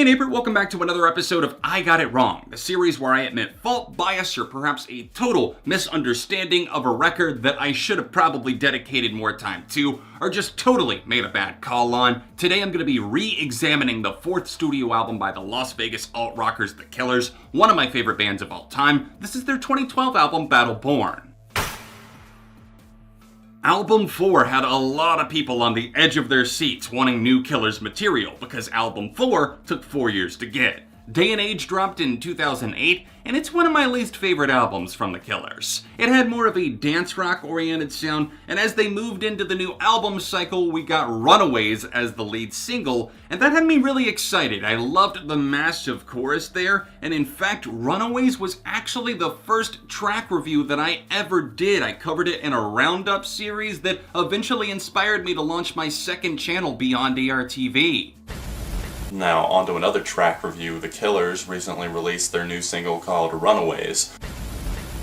Hey neighbor, welcome back to another episode of I Got It Wrong, the series where I admit fault, bias, or perhaps a total misunderstanding of a record that I should have probably dedicated more time to, or just totally made a bad call on. Today I'm going to be re-examining the fourth studio album by the Las Vegas alt-rockers The Killers, one of my favorite bands of all time. This is their 2012 album, Battle Born. Album 4 had a lot of people on the edge of their seats wanting new Killers material because Album 4 took 4 years to get. Day and Age dropped in 2008, and it's one of my least favorite albums from The Killers. It had more of a dance rock oriented sound, and as they moved into the new album cycle, we got Runaways as the lead single, and that had me really excited. I loved the massive chorus there, and in fact, Runaways was actually the first track review that I ever did. I covered it in a roundup series that eventually inspired me to launch my second channel, Beyond ARTV. Now, onto another track review. The Killers recently released their new single called Runaways.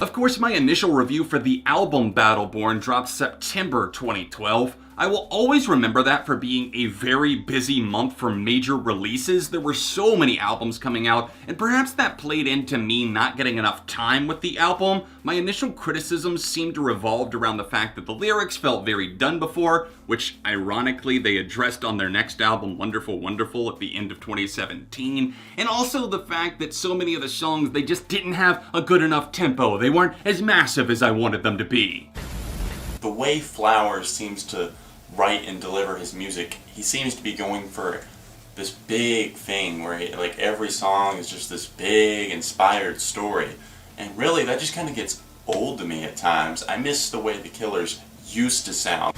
Of course, my initial review for the album Battle Born dropped September 2012. I will always remember that for being a very busy month for major releases. There were so many albums coming out, and perhaps that played into me not getting enough time with the album. My initial criticisms seemed to revolve around the fact that the lyrics felt very done before, which ironically they addressed on their next album, Wonderful Wonderful, at the end of 2017, and also the fact that so many of the songs, they just didn't have a good enough tempo. They weren't as massive as I wanted them to be. The way Flowers seems to write and deliver his music, he seems to be going for this big thing where like every song is just this big inspired story, and really that just kind of gets old to me at times. I miss the way the Killers used to sound.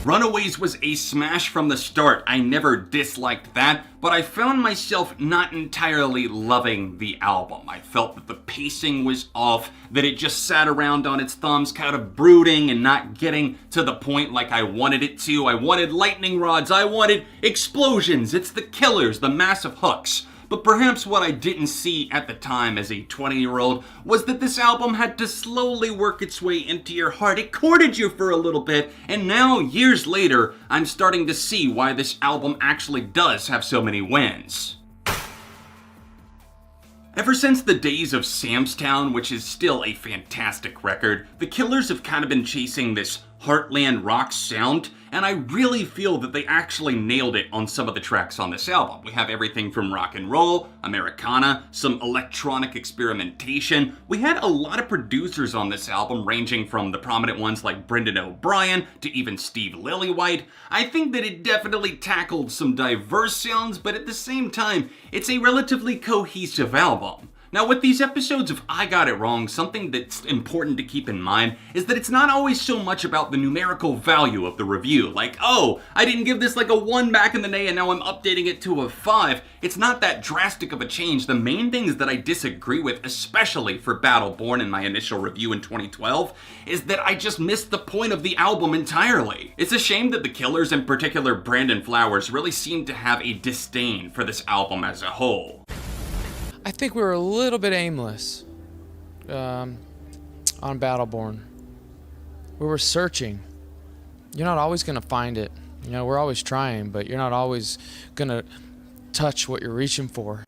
Runaways was a smash from the start. I never disliked that, but I found myself not entirely loving the album. I felt that the pacing was off, that it just sat around on its thumbs, kind of brooding and not getting to the point like I wanted it to. I wanted lightning rods, I wanted explosions. It's the Killers, the massive hooks. But perhaps what I didn't see at the time as a 20-year-old was that this album had to slowly work its way into your heart. It courted you for a little bit, and now, years later, I'm starting to see why this album actually does have so many wins. Ever since the days of Sam's Town, which is still a fantastic record, the Killers have kind of been chasing this heartland rock sound, and I really feel that they actually nailed it on some of the tracks on this album. We have everything from rock and roll, Americana, some electronic experimentation. We had a lot of producers on this album, ranging from the prominent ones like Brendan O'Brien to even Steve Lillywhite. I think that it definitely tackled some diverse sounds, but at the same time, it's a relatively cohesive album. Now, with these episodes of I Got It Wrong, something that's important to keep in mind is that it's not always so much about the numerical value of the review. Like, oh, I didn't give this like a 1 back in the day and now I'm updating it to a 5. It's not that drastic of a change. The main things that I disagree with, especially for Battle Born in my initial review in 2012, is that I just missed the point of the album entirely. It's a shame that the Killers, in particular Brandon Flowers, really seem to have a disdain for this album as a whole. I think we were a little bit aimless on Battleborn. We were searching. You're not always going to find it. You know, we're always trying, but you're not always going to touch what you're reaching for.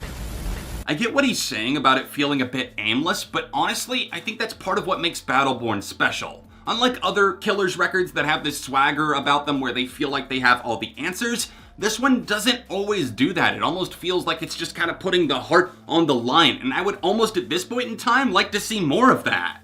I get what he's saying about it feeling a bit aimless, but honestly, I think that's part of what makes Battleborn special. Unlike other Killers records that have this swagger about them where they feel like they have all the answers, this one doesn't always do that. It almost feels like it's just kind of putting the heart on the line, and I would almost at this point in time like to see more of that.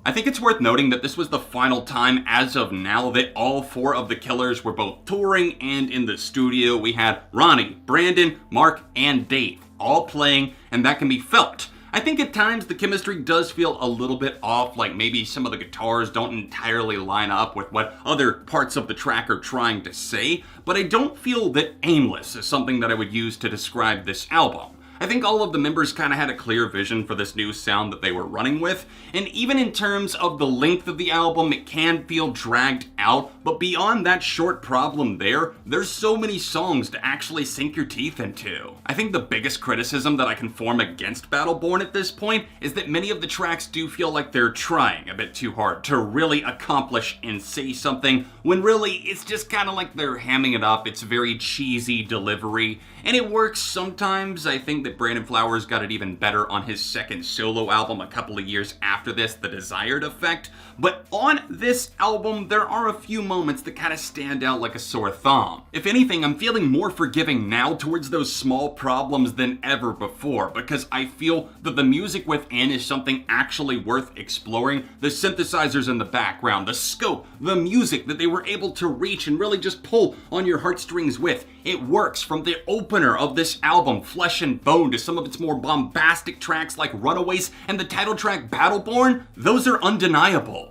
I think it's worth noting that this was the final time as of now that all 4 of the Killers were both touring and in the studio. We had Ronnie, Brandon, Mark, and Dave all playing, and that can be felt. I think at times the chemistry does feel a little bit off, like maybe some of the guitars don't entirely line up with what other parts of the track are trying to say, but I don't feel that aimless is something that I would use to describe this album. I think all of the members kind of had a clear vision for this new sound that they were running with, and even in terms of the length of the album, it can feel dragged out, but beyond that short problem there's so many songs to actually sink your teeth into. I think the biggest criticism that I can form against Battleborn at this point is that many of the tracks do feel like they're trying a bit too hard to really accomplish and say something, when really it's just kind of like they're hamming it up. It's very cheesy delivery, and it works sometimes. I think that Brandon Flowers got it even better on his second solo album a couple of years after this, The Desired Effect, but on this album there are a few moments that kind of stand out like a sore thumb. If anything, I'm feeling more forgiving now towards those small problems than ever before, because I feel that the music within is something actually worth exploring. The synthesizers in the background, the scope, the music that they were able to reach and really just pull on your heartstrings with. It works from the opener of this album, Flesh and Bone, to some of its more bombastic tracks like Runaways and the title track Battleborn. Those are undeniable.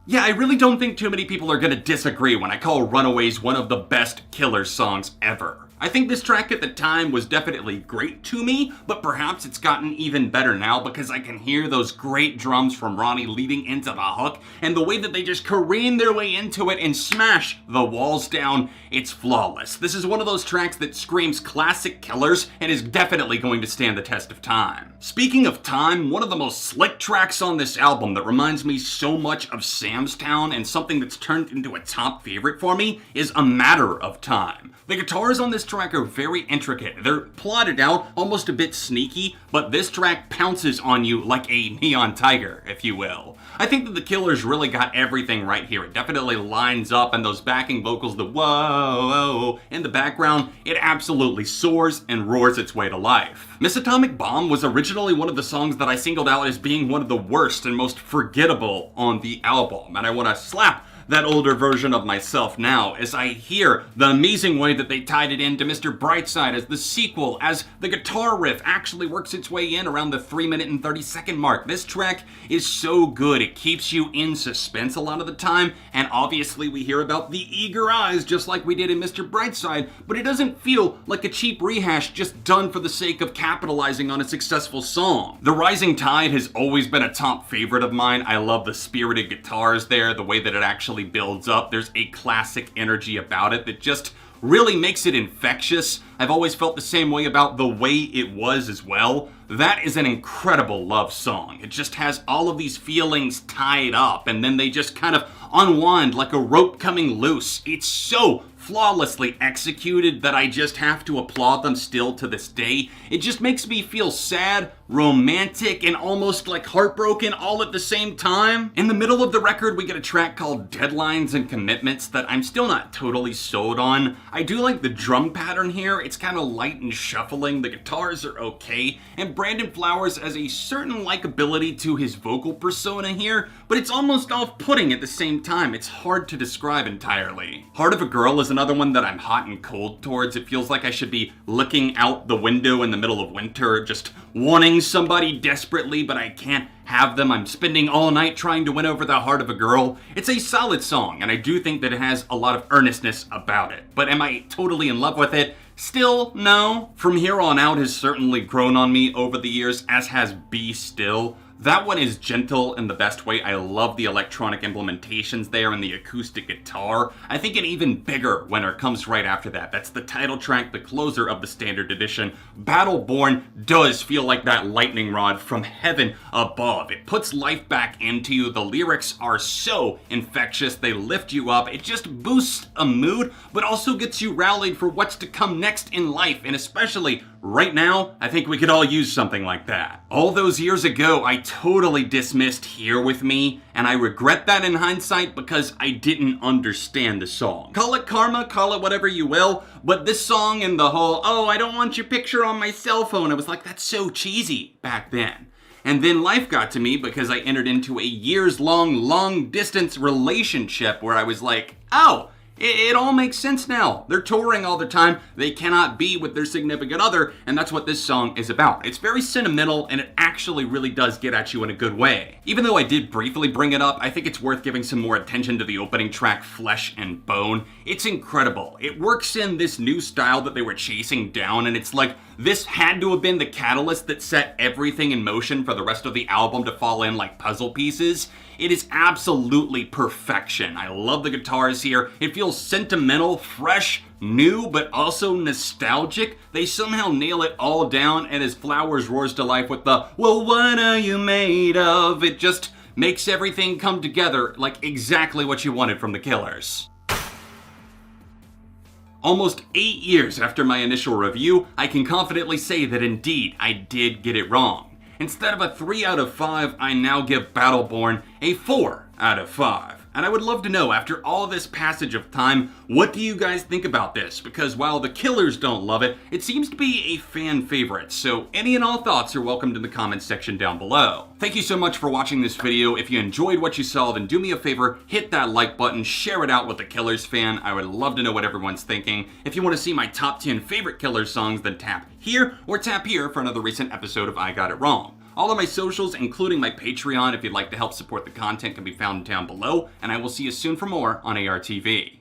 Yeah, I really don't think too many people are gonna disagree when I call Runaways one of the best Killers songs ever. I think this track at the time was definitely great to me, but perhaps it's gotten even better now because I can hear those great drums from Ronnie leading into the hook, and the way that they just careen their way into it and smash the walls down, it's flawless. This is one of those tracks that screams classic Killers and is definitely going to stand the test of time. Speaking of time, one of the most slick tracks on this album that reminds me so much of Sam's Town and something that's turned into a top favorite for me is A Matter of Time. The guitars on this track are very intricate. They're plotted out, almost a bit sneaky, but this track pounces on you like a neon tiger, if you will. I think that the Killers really got everything right here. It definitely lines up, and those backing vocals, the whoa in the background, it absolutely soars and roars its way to life. Miss Atomic Bomb was originally one of the songs that I singled out as being one of the worst and most forgettable on the album, and I want to slap that older version of myself now as I hear the amazing way that they tied it into Mr. Brightside as the sequel, as the guitar riff actually works its way in around the 3-minute and 30-second mark. This track is so good. It keeps you in suspense a lot of the time, and obviously we hear about the eager eyes just like we did in Mr. Brightside, but it doesn't feel like a cheap rehash just done for the sake of capitalizing on a successful song. The Rising Tide has always been a top favorite of mine. I love the spirited guitars there, the way that it actually builds up. There's a classic energy about it that just really makes it infectious. I've always felt the same way about The Way It Was as well. That is an incredible love song. It just has all of these feelings tied up, and then they just kind of unwind like a rope coming loose. It's so flawlessly executed that I just have to applaud them still to this day. It just makes me feel sad, romantic, and almost like heartbroken all at the same time. In the middle of the record, we get a track called Deadlines and Commitments that I'm still not totally sold on. I do like the drum pattern here. It's kind of light and shuffling. The guitars are okay, and Brandon Flowers has a certain likability to his vocal persona here, but it's almost off-putting at the same time. It's hard to describe entirely. Heart of a Girl is another one that I'm hot and cold towards. It feels like I should be looking out the window in the middle of winter, just wanting somebody desperately, but I can't have them. I'm spending all night trying to win over the heart of a girl. It's a solid song, and I do think that it has a lot of earnestness about it. But am I totally in love with it? Still, no. From Here On Out has certainly grown on me over the years, as has Be Still. That one is gentle in the best way. I love the electronic implementations there and the acoustic guitar. I think an even bigger winner comes right after that. That's the title track, the closer of the standard edition. Battleborn does feel like that lightning rod from heaven above. It puts life back into you. The lyrics are so infectious. They lift you up. It just boosts a mood, but also gets you rallied for what's to come next in life, and especially right now, I think we could all use something like that. All those years ago, I totally dismissed Here With Me, and I regret that in hindsight because I didn't understand the song. Call it karma, call it whatever you will, but this song and the whole, oh, I don't want your picture on my cell phone, I was like, that's so cheesy back then. And then life got to me because I entered into a years-long, long-distance relationship where I was like, oh, It all makes sense now. They're touring all the time. They cannot be with their significant other, and that's what this song is about. It's very sentimental, and it actually really does get at you in a good way. Even though I did briefly bring it up, I think it's worth giving some more attention to the opening track, Flesh and Bone. It's incredible. It works in this new style that they were chasing down, and it's like this had to have been the catalyst that set everything in motion for the rest of the album to fall in like puzzle pieces. It is absolutely perfection. I love the guitars here. It feels sentimental, fresh, new, but also nostalgic. They somehow nail it all down, and as Flowers roars to life with the, well, what are you made of? It just makes everything come together like exactly what you wanted from the Killers. Almost 8 years after my initial review, I can confidently say that indeed I did get it wrong. Instead of a 3 out of 5, I now give Battleborn a 4 out of 5. And I would love to know, after all this passage of time, what do you guys think about this? Because while the Killers don't love it, it seems to be a fan favorite. So any and all thoughts are welcomed in the comments section down below. Thank you so much for watching this video. If you enjoyed what you saw, then do me a favor, hit that like button, share it out with a Killers fan. I would love to know what everyone's thinking. If you want to see my top 10 favorite Killers songs, then tap here or tap here for another recent episode of I Got It Wrong. All of my socials, including my Patreon, if you'd like to help support the content, can be found down below, and I will see you soon for more on ARTV.